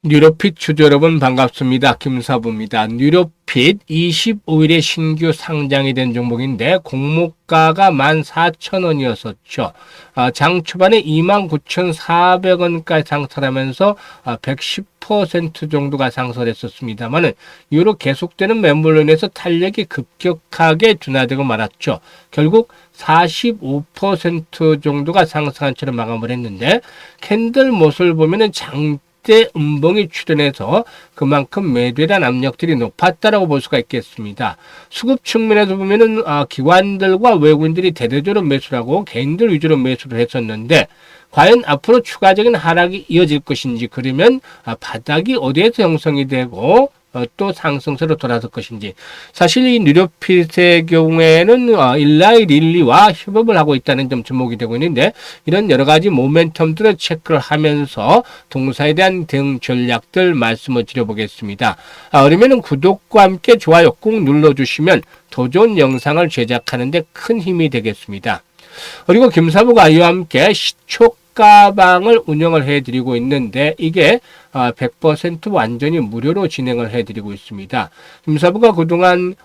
뉴로핏 주주 여러분 반갑습니다. 김사부입니다. 뉴로핏 25일에 신규 상장이 된 종목인데 공모가가 14,000원이었었죠. 장 초반에 29,400원까지 상승하면서 110% 정도가 상승했었습니다만은 이후로 계속되는 매물로 인해서 탄력이 급격하게 둔화되고 말았죠. 결국 45% 정도가 상승한 채로 마감을 했는데 캔들 모습을 보면은 때 음봉이 출현해서 그만큼 매도에 대한 압력들이 높았다라고 볼 수가 있겠습니다. 수급 측면에서 보면은 기관들과 외국인들이 대대적으로 매수를 하고 개인들 위주로 매수를 했었는데 과연 앞으로 추가적인 하락이 이어질 것인지, 그러면 바닥이 어디에서 형성이 되고 또 상승세로 돌아설 것인지. 사실 이 뉴로핏의 경우에는 일라이 릴리와 협업을 하고 있다는 점 주목이 되고 있는데, 이런 여러 가지 모멘텀들을 체크를 하면서 동사에 대한 대응 전략들 말씀을 드려보겠습니다. 그러면은 구독과 함께 좋아요 꾹 눌러주시면 더 좋은 영상을 제작하는 데 큰 힘이 되겠습니다. 그리고 김사부가 이와 함께 시초가방을 운영을 해드리고 있는데, 이게 100% 완전히 무료로 진행을 해드리고 있습니다. 김사부가 그동안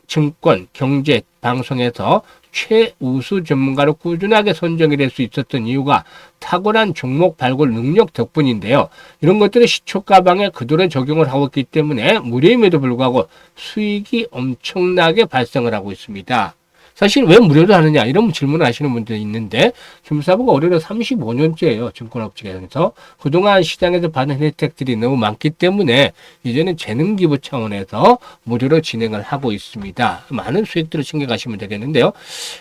증권, 경제 방송에서 최우수 전문가로 꾸준하게 선정이 될 수 있었던 이유가 탁월한 종목 발굴 능력 덕분인데요. 이런 것들을 시초가방에 그대로 적용을 하고 있기 때문에 무료임에도 불구하고 수익이 엄청나게 발생을 하고 있습니다. 사실 왜 무료로 하느냐, 이런 질문을 하시는 분들이 있는데, 김사부가 올해로 35년째예요. 증권업체에서. 그동안 시장에서 받은 혜택들이 너무 많기 때문에 이제는 재능 기부 차원에서 무료로 진행을 하고 있습니다. 많은 수익들을 챙겨가시면 되겠는데요.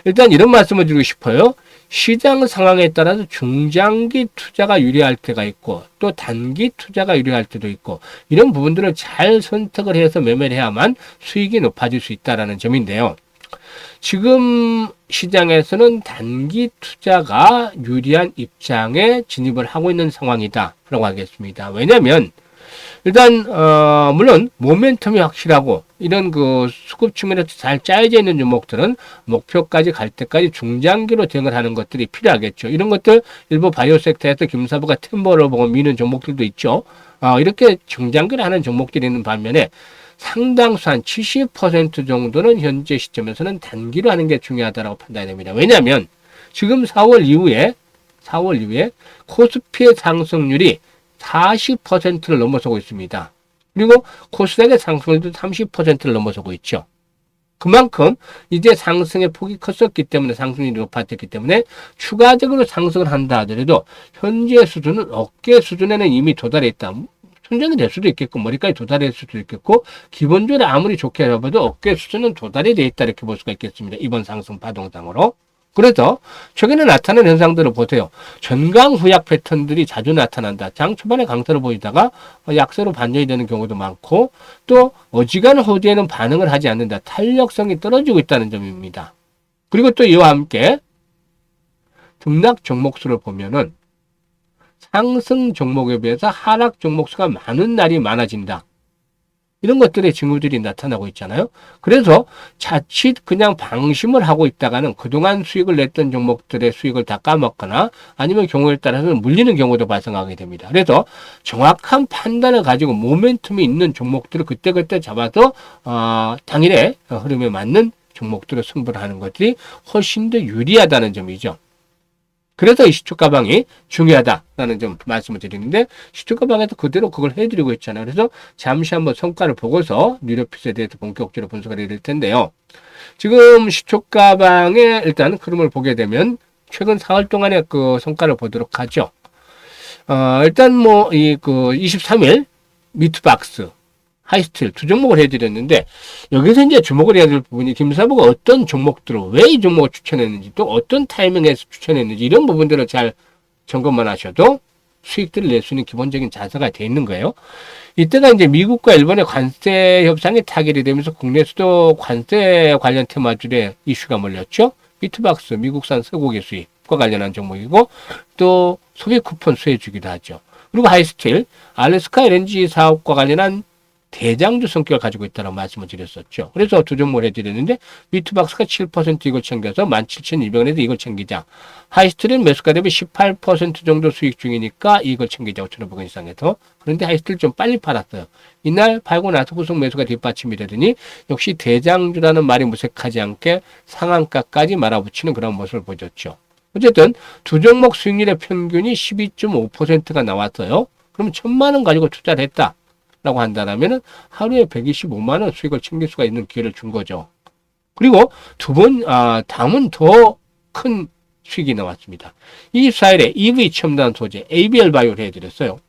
일단 이런 말씀을 드리고 싶어요. 시장 상황에 따라서 중장기 투자가 유리할 때가 있고 또 단기 투자가 유리할 때도 있고, 이런 부분들을 잘 선택을 해서 매매를 해야만 수익이 높아질 수 있다는 점인데요. 지금 시장에서는 단기 투자가 유리한 입장에 진입을 하고 있는 상황이다 라고 하겠습니다. 왜냐하면 일단 물론 모멘텀이 확실하고 이런 그 수급 측면에서 잘 짜여져 있는 종목들은 목표까지 갈 때까지 중장기로 대응을 하는 것들이 필요하겠죠. 이런 것들 일부 바이오 섹터에서 김사부가 템포를 보고 미는 종목들도 있죠. 이렇게 중장기로 하는 종목들이 있는 반면에 상당수 한 70% 정도는 현재 시점에서는 단기로 하는 게 중요하다고 판단이 됩니다. 왜냐하면 지금 4월 이후에 코스피의 상승률이 40%를 넘어서고 있습니다. 그리고 코스닥의 상승률도 30%를 넘어서고 있죠. 그만큼 이제 상승의 폭이 컸었기 때문에, 상승률이 높아졌기 때문에 추가적으로 상승을 한다 하더라도 현재 수준은 어깨 수준에는 이미 도달해 있다. 손전이 될 수도 있겠고 머리까지 도달할 수도 있겠고, 기본적으로 아무리 좋게 해봐도 어깨 수준은 도달이 돼 있다, 이렇게 볼 수가 있겠습니다. 이번 상승 파동상으로. 그래서 최근에 나타나는 현상들을 보세요. 전강 후약 패턴들이 자주 나타난다. 장 초반에 강세로 보이다가 약세로 반전이 되는 경우도 많고, 또 어지간한 호재에는 반응을 하지 않는다. 탄력성이 떨어지고 있다는 점입니다. 그리고 또 이와 함께 등락 종목수를 보면은 상승 종목에 비해서 하락 종목수가 많은 날이 많아진다. 이런 것들의 징후들이 나타나고 있잖아요. 그래서 자칫 그냥 방심을 하고 있다가는 그동안 수익을 냈던 종목들의 수익을 다 까먹거나 아니면 경우에 따라서는 물리는 경우도 발생하게 됩니다. 그래서 정확한 판단을 가지고 모멘텀이 있는 종목들을 그때그때 잡아서 당일의 흐름에 맞는 종목들을 승부를 하는 것들이 훨씬 더 유리하다는 점이죠. 그래서 이 시초가방이 중요하다라는 점 말씀을 드리는데, 시초가방에서 그대로 그걸 해드리고 있잖아요. 그래서 잠시 한번 성과를 보고서 뉴로핏에 대해서 본격적으로 분석을 해드릴 텐데요. 지금 시초가방의 일단 흐름을 보게 되면 최근 4월 동안의 그 성과를 보도록 하죠. 일단 뭐 이 그 23일 미트박스, 하이스틸 두 종목을 해드렸는데, 여기서 이제 주목을 해야 될 부분이 김사부가 어떤 종목들을 왜 이 종목을 추천했는지, 또 어떤 타이밍에서 추천했는지, 이런 부분들을 잘 점검만 하셔도 수익들을 낼 수 있는 기본적인 자세가 돼 있는 거예요. 이때가 이제 미국과 일본의 관세 협상이 타결이 되면서 국내에서도 관세 관련 테마줄에 이슈가 몰렸죠. 비트박스, 미국산 쇠고기 수입과 관련한 종목이고, 또 소비 쿠폰 수혜주기도 하죠. 그리고 하이스틸, 알래스카 LNG 사업과 관련한 대장주 성격을 가지고 있다고 말씀을 드렸었죠. 그래서 두 종목을 해드렸는데 미트박스가 7% 이걸 챙겨서 17,200원에서 이걸 챙기자. 하이스트는 매수가 대비 18% 정도 수익 중이니까 이걸 챙기자. 5,500원 이상에서. 그런데 하이스트를 좀 빨리 팔았어요. 이날 팔고 나서 후속 매수가 뒷받침이 되더니 역시 대장주라는 말이 무색하지 않게 상한가까지 말아붙이는 그런 모습을 보여줬죠. 어쨌든 두 종목 수익률의 평균이 12.5%가 나왔어요. 그럼 1,000만 원 가지고 투자를 했다. 라고 한다면 하루에 125만 원 수익을 챙길 수가 있는 기회를 준 거죠. 그리고 다음은 더 큰 수익이 나왔습니다. 24일에 EV 첨단 소재 ABL 바이오를 해드렸어요.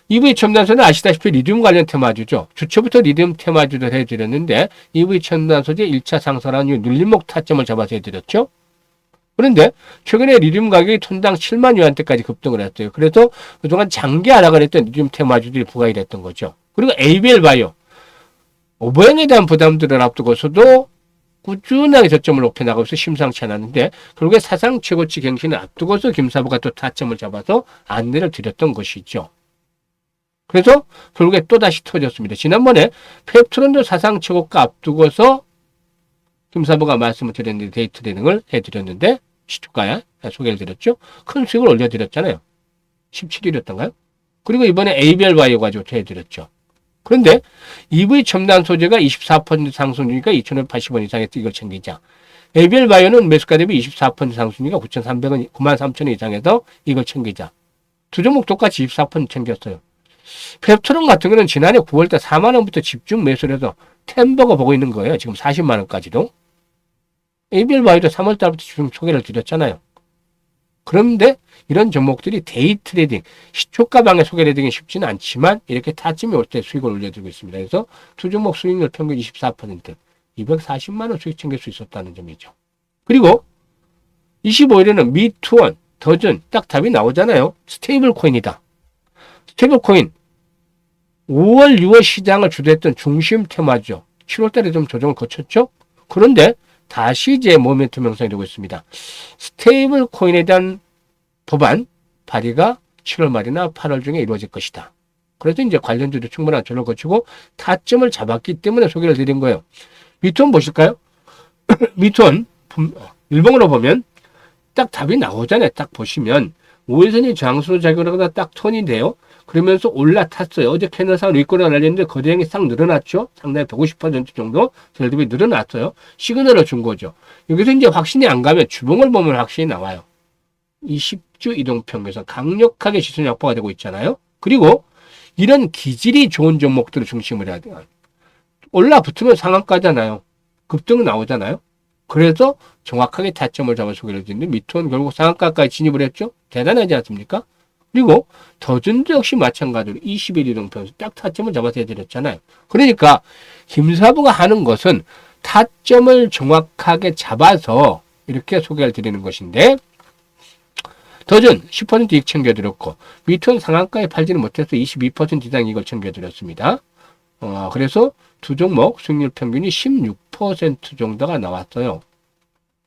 EV 첨단 소재는 아시다시피 리튬 관련 테마주죠. 주초부터 리튬 테마주를 해드렸는데 EV 첨단 소재 1차 상승한 이후 눌림목 타점을 잡아서 해드렸죠. 그런데 최근에 리튬 가격이 톤당 7만 유안대까지 급등을 했어요. 그래서 그동안 장기 하락을 했던 리튬 테마주들이 부각이 됐던 거죠. 그리고 ABL 바이오 오버행에 대한 부담들을 앞두고서도 꾸준하게 저점을 높여나가고 있어 심상치 않았는데 결국에 사상 최고치 갱신을 앞두고서 김사부가 또 타점을 잡아서 안내를 드렸던 것이죠. 그래서 결국에 또다시 터졌습니다. 지난번에 펩트론도 사상 최고가 앞두고서 김사부가 말씀을 드렸는데 데이 트레이딩을 해드렸는데 시초가에 소개를 드렸죠. 큰 수익을 올려드렸잖아요. 17일이었던가요? 그리고 이번에 ABL 바이오 가지고 해드렸죠. 그런데 EV 첨단 소재가 24% 상승 중이니까 2,580원 이상에서 이걸 챙기자. ABL 바이오는 매수가 대비 24% 상승이니까 9,300원, 93,000원 이상에서 이걸 챙기자. 두 종목 똑같이 24% 챙겼어요. 펩트론 같은 경우는 지난해 9월달 4만원부터 집중 매수를 해서 템버거 보고 있는 거예요. 지금 40만원까지도. ABL 바이오도 3월달부터 집중 소개를 드렸잖아요. 그런데 이런 종목들이 데이 트레이딩, 시초가 방에 소개를 드리긴 쉽지는 않지만 이렇게 타점이 올 때 수익을 올려드리고 있습니다. 그래서 두 종목 수익률 평균 24%, 240만원 수익 챙길 수 있었다는 점이죠. 그리고 25일에는 미투원, 더준, 딱 답이 나오잖아요. 스테이블 코인이다. 스테이블 코인, 5월, 6월 시장을 주도했던 중심 테마죠. 7월달에 좀 조정을 거쳤죠. 그런데 다시 이제 모멘텀 형성이 되고 있습니다. 스테이블 코인에 대한 법안 발의가 7월 말이나 8월 중에 이루어질 것이다. 그래서 이제 관련주도 충분한 조정을 거치고 타점을 잡았기 때문에 소개를 드린 거예요. 미톤 보실까요? 미톤 일봉으로 보면 딱 답이 나오잖아요. 딱 보시면 5일선이 저항수로 작용하다 딱 턴이 돼요. 그러면서 올라탔어요. 어제 캐널상으로 윗꼬리가 날렸는데 거래량이 싹 늘어났죠. 상당히 150% 정도 셀드비 늘어났어요. 시그널을 준 거죠. 여기서 이제 확신이 안 가면 주봉을 보면 확신이 나와요. 20주 이동평균에서 강력하게 시선 약보가 되고 있잖아요. 그리고 이런 기질이 좋은 종목들을 중심으로 해야 돼요. 올라붙으면 상한가잖아요. 급등 나오잖아요. 그래서 정확하게 타점을 잡아 소개를 드리는데 미톤 결국 상한가까지 진입을 했죠. 대단하지 않습니까? 그리고 더준도 역시 마찬가지로 21일 이동평에서 딱 타점을 잡아서 해드렸잖아요. 그러니까 김사부가 하는 것은 타점을 정확하게 잡아서 이렇게 소개를 드리는 것인데 더준 10% 이익 챙겨드렸고 미톤 상한가에 팔지는 못해서 22% 이상 이걸 챙겨드렸습니다. 그래서 두 종목 수익률 평균이 16% 정도가 나왔어요.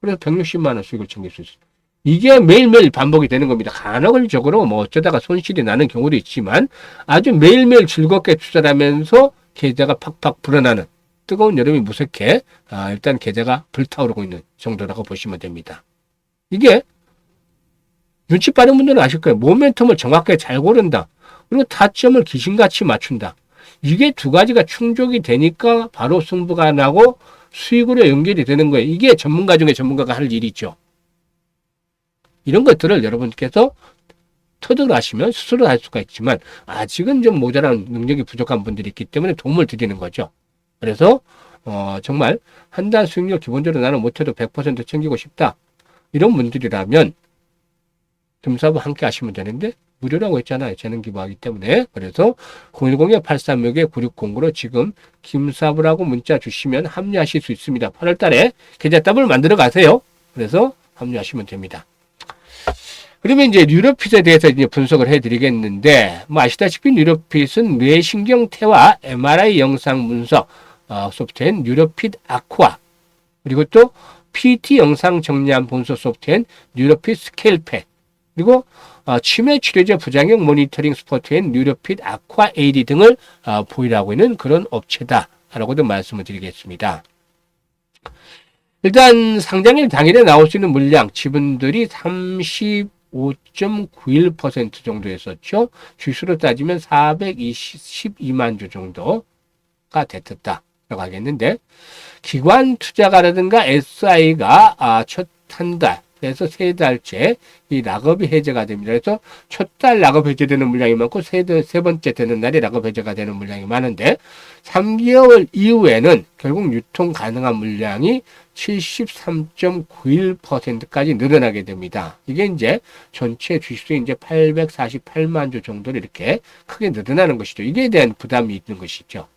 그래서 160만 원 수익을 챙길 수 있어요. 이게 매일매일 반복이 되는 겁니다. 간헐적으로 뭐 어쩌다가 손실이 나는 경우도 있지만 아주 매일매일 즐겁게 투자를 하면서 계좌가 팍팍 불어나는 뜨거운 여름이 무색해 일단 계좌가 불타오르고 있는 정도라고 보시면 됩니다. 이게 눈치 빠른 분들은 아실 거예요. 모멘텀을 정확하게 잘 고른다. 그리고 타점을 귀신같이 맞춘다. 이게 두 가지가 충족이 되니까 바로 승부가 나고 수익으로 연결이 되는 거예요. 이게 전문가 중에 전문가가 할 일이죠. 이런 것들을 여러분께서 터득을 하시면 스스로 할 수가 있지만 아직은 좀 모자란 능력이 부족한 분들이 있기 때문에 도움을 드리는 거죠. 그래서 정말 한 달 수익률 기본적으로 나는 못해도 100% 챙기고 싶다. 이런 분들이라면 김사부 함께 하시면 되는데 무료라고 했잖아요. 재능 기부하기 때문에. 그래서 010-836-9609로 지금 김사부라고 문자 주시면 합류하실 수 있습니다. 8월 달에 계좌 더블 만들어 가세요. 그래서 합류하시면 됩니다. 그러면 이제 뉴로핏에 대해서 이제 분석을 해드리겠는데, 뭐 아시다시피 뉴로핏은 뇌신경태와 MRI 영상 분석 소프트웨어인 뉴로핏 아쿠아, 그리고 또 PT 영상 정리한 분석 소프트웨어인 뉴로핏 스케일팩, 그리고 치매 치료제 부작용 모니터링 스포트엔 뉴로핏 아쿠아 AD 등을 보유하고 있는 그런 업체다라고도 말씀을 드리겠습니다. 일단 상장일 당일에 나올 수 있는 물량 지분들이 35.91% 정도 였었죠. 주수로 따지면 412만 주 정도가 됐다라고 하겠는데, 기관 투자가라든가 SI가 첫 한 달, 그래서 세 달째 이 락업이 해제가 됩니다. 그래서 첫 달 락업 해제되는 물량이 많고 세 번째 되는 날이 락업 해제가 되는 물량이 많은데, 3개월 이후에는 결국 유통 가능한 물량이 73.91%까지 늘어나게 됩니다. 이게 이제 전체 주식수의 이제 848만 주 정도로 이렇게 크게 늘어나는 것이죠. 이게 대한 부담이 있는 것이죠.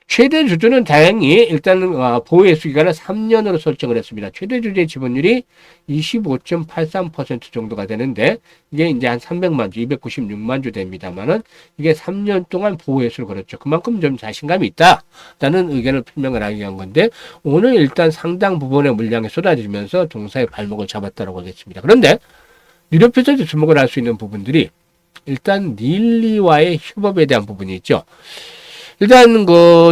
최대 주주는 다행히 일단은 보호예수 기간을 3년으로 설정을 했습니다. 최대 주주의 지분율이 25.83% 정도가 되는데, 이게 이제 한 300만 주, 296만 주 됩니다만은 이게 3년 동안 보호예수를 걸었죠. 그만큼 좀 자신감이 있다라는 의견을 표명을 하기 위한 건데, 오늘 일단 상당 부분의 물량이 쏟아지면서 동사의 발목을 잡았다고 하겠습니다. 그런데 뉴로핏에서 주목을 할 수 있는 부분들이 일단 릴리와의 협업에 대한 부분이 있죠. 일단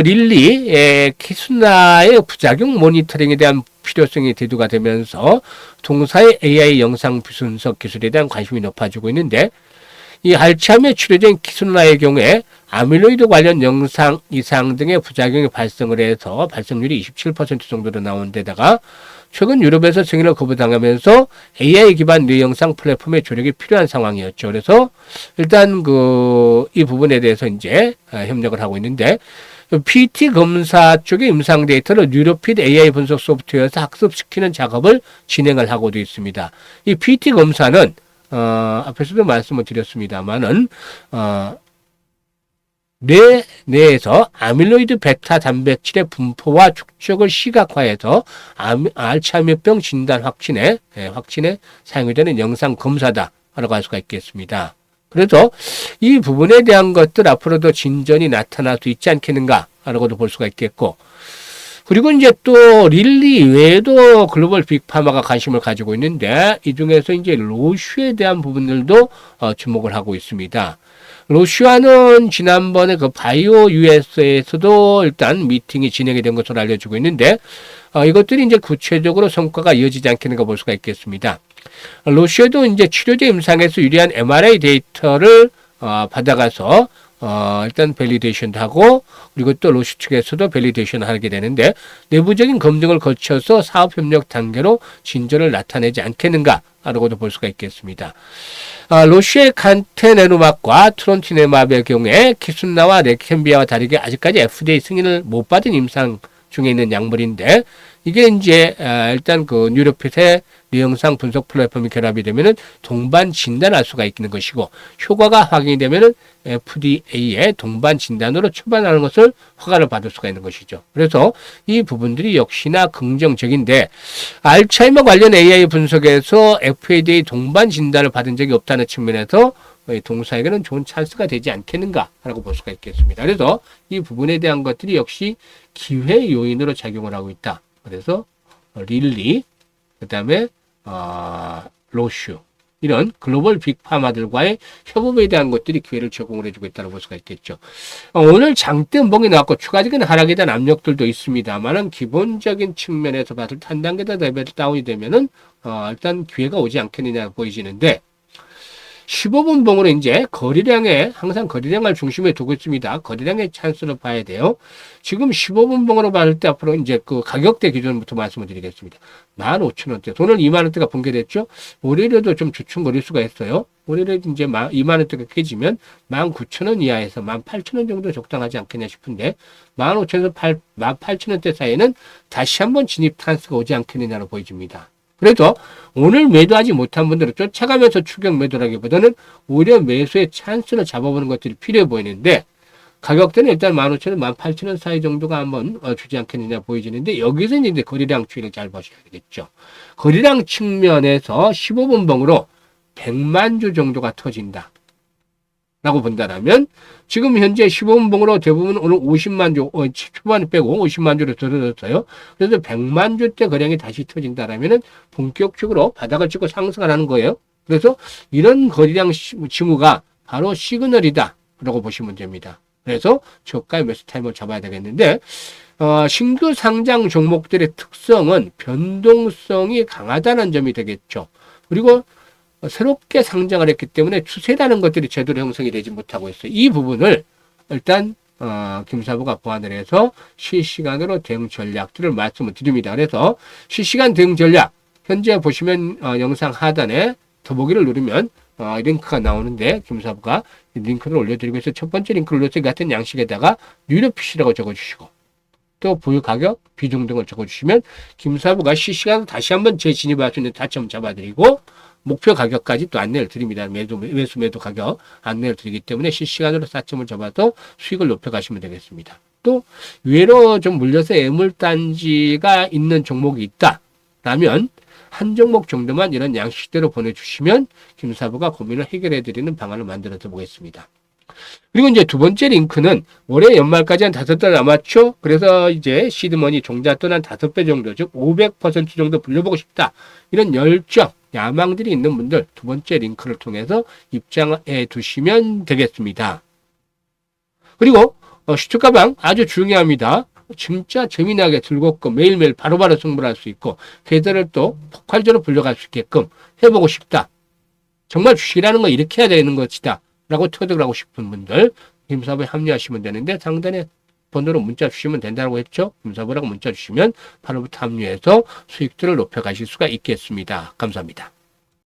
릴리의 키수나의 부작용 모니터링에 대한 필요성이 대두가 되면서 동사의 AI 영상 분석 기술에 대한 관심이 높아지고 있는데, 이 알츠하이머 치료제인 키수나의 경우에 아밀로이드 관련 영상 이상 등의 부작용이 발생을 해서 발생률이 27% 정도로 나온 데다가, 최근 유럽에서 승인을 거부당하면서 AI 기반 뇌영상 플랫폼의 조력이 필요한 상황이었죠. 그래서 일단 이 부분에 대해서 이제 협력을 하고 있는데, PT 검사 쪽의 임상 데이터를 뉴로핏 AI 분석 소프트웨어에서 학습시키는 작업을 진행을 하고도 있습니다. 이 PT 검사는 앞에서도 말씀을 드렸습니다만은 뇌 내에서 아밀로이드 베타 단백질의 분포와 축적을 시각화해서 알츠하이머병 진단 확진에 사용이 되는 영상 검사다라고 할 수가 있겠습니다. 그래서 이 부분에 대한 것들 앞으로도 진전이 나타날 수 있지 않겠는가라고도 볼 수가 있겠고, 그리고 이제 또 릴리 외에도 글로벌 빅파마가 관심을 가지고 있는데, 이 중에서 이제 로슈에 대한 부분들도 주목을 하고 있습니다. 로슈아는 지난번에 바이오 US에서도 일단 미팅이 진행이 된 것으로 알려지고 있는데, 이것들이 이제 구체적으로 성과가 이어지지 않겠는가 볼 수가 있겠습니다. 로슈에도 이제 치료제 임상에서 유리한 MRI 데이터를 받아가서 일단 밸리데이션도 하고, 그리고 또 로슈 측에서도 밸리데이션을 하게 되는데, 내부적인 검증을 거쳐서 사업협력 단계로 진전을 나타내지 않겠는가라고도 볼 수가 있겠습니다. 로슈의 간테네루맙과 트론티네맙의 경우에 키순나와 레켐비아와 다르게 아직까지 FDA 승인을 못 받은 임상 중에 있는 약물인데, 이게 이제 일단 뉴로핏의 뇌영상 분석 플랫폼이 결합이 되면은 동반 진단할 수가 있는 것이고, 효과가 확인이 되면은 FDA의 동반 진단으로 처방하는 것을 허가를 받을 수가 있는 것이죠. 그래서 이 부분들이 역시나 긍정적인데, 알츠하이머 관련 AI 분석에서 FDA 동반 진단을 받은 적이 없다는 측면에서 동사에게는 좋은 찬스가 되지 않겠는가라고 볼 수가 있겠습니다. 그래서 이 부분에 대한 것들이 역시 기회 요인으로 작용을 하고 있다. 그래서 릴리, 그 다음에 로슈, 이런 글로벌 빅파마들과의 협업에 대한 것들이 기회를 제공을 해주고 있다고 볼 수가 있겠죠. 오늘 장대 음봉이 나왔고 추가적인 하락에 대한 압력들도 있습니다만은, 기본적인 측면에서 봤을 때 한 단계 더 레벨 다운이 되면은 일단 기회가 오지 않겠느냐 보이지는데, 15분 봉으로 이제 항상 거래량을 중심에 두고 있습니다. 거래량의 찬스를 봐야 돼요. 지금 15분 봉으로 봤을 때 앞으로 이제 가격대 기준부터 말씀을 드리겠습니다. 15,000원대. 오늘 2만원대가 붕괴됐죠? 월요일에도 좀 주춤거릴 수가 있어요. 월요일에 이제 2만원대가 깨지면 19,000원 이하에서 18,000원 정도 적당하지 않겠냐 싶은데, 15,000원에서 18,000원대 사이에는 다시 한번 진입 찬스가 오지 않겠느냐로 보여집니다. 그래서 오늘 매도하지 못한 분들은 쫓아가면서 추격 매도라기보다는 오히려 매수의 찬스를 잡아보는 것들이 필요해 보이는데, 가격대는 일단 15,000원, 18,000원 사이 정도가 한번 주지 않겠느냐 보여지는데, 여기서 이제 거래량 추이를 잘 보셔야 되겠죠. 거래량 측면에서 15분 봉으로 100만 주 정도가 터진다 라고 본다라면, 지금 현재 15분 봉으로 대부분 오늘 50만 주, 초반에 빼고 50만 주로 들어졌어요. 그래서 100만 주대 거량이 다시 터진다라면은 본격적으로 바닥을 찍고 상승을 하는 거예요. 그래서 이런 거래량 징후가 바로 시그널이다 라고 보시면 됩니다. 그래서 저가의 매수 타임을 잡아야 되겠는데 신규 상장 종목들의 특성은 변동성이 강하다는 점이 되겠죠. 그리고 새롭게 상장을 했기 때문에 추세라는 것들이 제대로 형성이 되지 못하고 있어요. 이 부분을 일단 김사부가 보완을 해서 실시간으로 대응 전략들을 말씀을 드립니다. 그래서 실시간 대응 전략 현재 보시면 영상 하단에 더보기를 누르면 링크가 나오는데 김사부가 링크를 올려드리고 있어서 첫 번째 링크를 눌러서 같은 양식에다가 유료 PC라고 적어주시고 또 보유 가격, 비중 등을 적어주시면 김사부가 실시간으로 다시 한번 재진입할 수 있는 타점 잡아드리고 목표 가격까지 또 안내를 드립니다. 매수 가격 안내를 드리기 때문에 실시간으로 타점을 잡아서 수익을 높여가시면 되겠습니다. 또 외로 좀 물려서 애물단지가 있는 종목이 있다라면 한 종목 정도만 이런 양식대로 보내주시면 김사부가 고민을 해결해드리는 방안을 만들어서 보겠습니다. 그리고 이제 두 번째 링크는 올해 연말까지 한 5달 남았죠. 그래서 이제 시드머니 종잣돈 한 5배 정도, 즉 500% 정도 불려보고 싶다. 이런 열정, 야망들이 있는 분들 두 번째 링크를 통해서 입장해 두시면 되겠습니다. 그리고 슈트 가방 아주 중요합니다. 진짜 재미나게 즐겁고 매일매일 바로바로 승부를 할 수 있고 계좌를 또 폭발적으로 불려갈 수 있게끔 해보고 싶다. 정말 주식이라는 건 이렇게 해야 되는 것이다. 라고 터득을 하고 싶은 분들 김사부에 합류하시면 되는데 상단에 번호로 문자 주시면 된다고 했죠. 김사부라고 문자 주시면 바로부터 합류해서 수익들을 높여가실 수가 있겠습니다. 감사합니다.